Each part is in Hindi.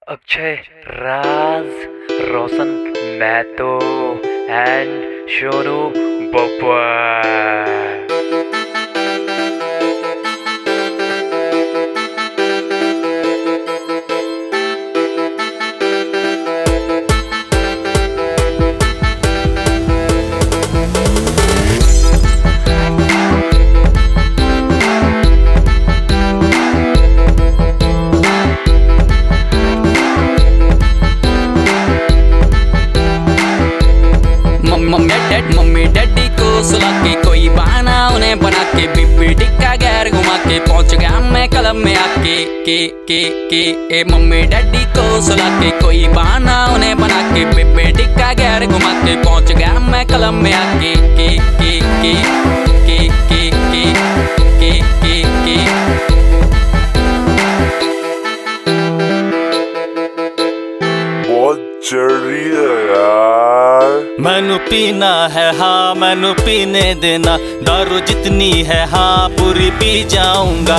Akshay Raj, Roshan Mahato and Sonu Babbar. Mummy daddy को सुला के कोई बहाना उन्हें बना के बीबी टिक्का गैर घुमा के पहुंच गया मैं क्लब में आके के मम्मी डैडी को सुला के कोई बहाना उन्हें बना के बीबी टिक्का गैर घुमा के पहुंच गया मैं क्लब में आके के बहुत चढ़ रही है यार। मैनू पीना है हाँ मैनू पीने देना, दारू जितनी है हाँ पूरी पी जाऊंगा।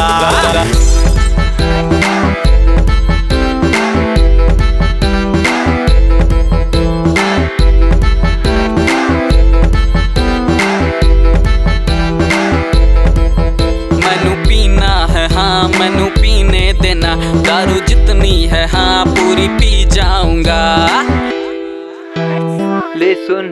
मैनू पीना है हाँ मैनू पीने देना, दारू जितनी है हाँ पूरी पी जाऊंगा। ले सुन,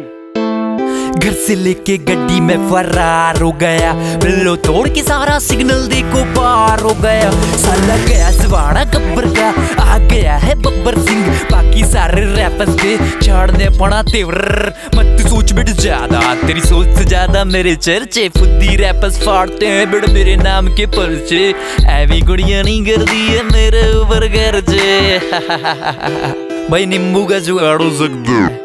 घर से लेके गड्डी में फरार हो गया, बिल्लो तोड़ के सारा सिग्नल देखो पार हो गया। साला गया जवाड़ा गब्बर का, आ गया है बब्बर सिंह, बाकी सारे रैपर्स पे चढ़ने पड़ा तेवर। मत सोच बिट ज्यादा, तेरी सोच से ज्यादा मेरे चर्चे, फुद्दी रैपर्स फाड़ते हैं बिट मेरे नाम के पर्चे। ऐवी गुड़िया नहीं कर दी है मेरे ऊपर गर्जे। भाई नींबू का जुगाड़ हो सकता है।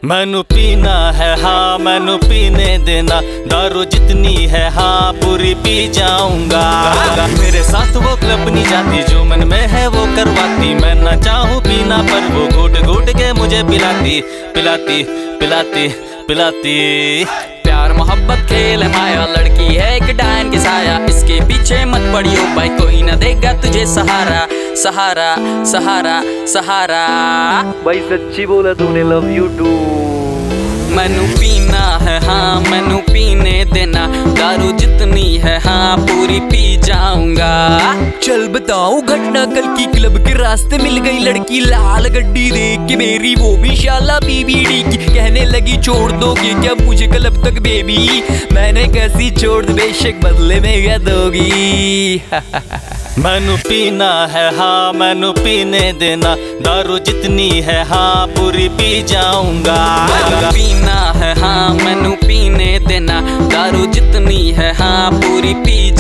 मैनू पीना है हाँ मैनू पीने देना, दारू जितनी है हाँ पूरी पी जाऊंगा। मेरे साथ वो क्लब नहीं जाती, जो मन में है वो करवाती। मैं ना चाहूँ पीना पर वो घूट घूट के मुझे पिलाती पिलाती पिलाती पिलाती। प्यार मोहब्बत खेल है माया, लड़की है एक डायन की साया, इसके पीछे मत पड़ियो भाई कोई न देगा तुझे सहारा सहारा सहारा सहारा। भाई सच्ची बोला तूने, लव यू टू। मैनू पीना है हाँ मैनू पीने देना, दारू जितनी है हाँ पूरी पी जाऊंगा। चल बताऊं घटना कल की, क्लब के रास्ते मिल गई लड़की, लाल गड्डी देख के मेरी, वो भी शाला बीबीडी की। कहने लगी छोड़ दोगे क्या मुझे क्लब तक बेबी, मैंने कैसी छोड़ दी बेशक बदले में क्या दोगी। मैनू पीना है हाँ मैनू पीने देना, दारू जितनी है हाँ पूरी पी जाऊंगा। मैनू पीना है हाँ मैनू पीने देना, दारू जितनी है हाँ पूरी पी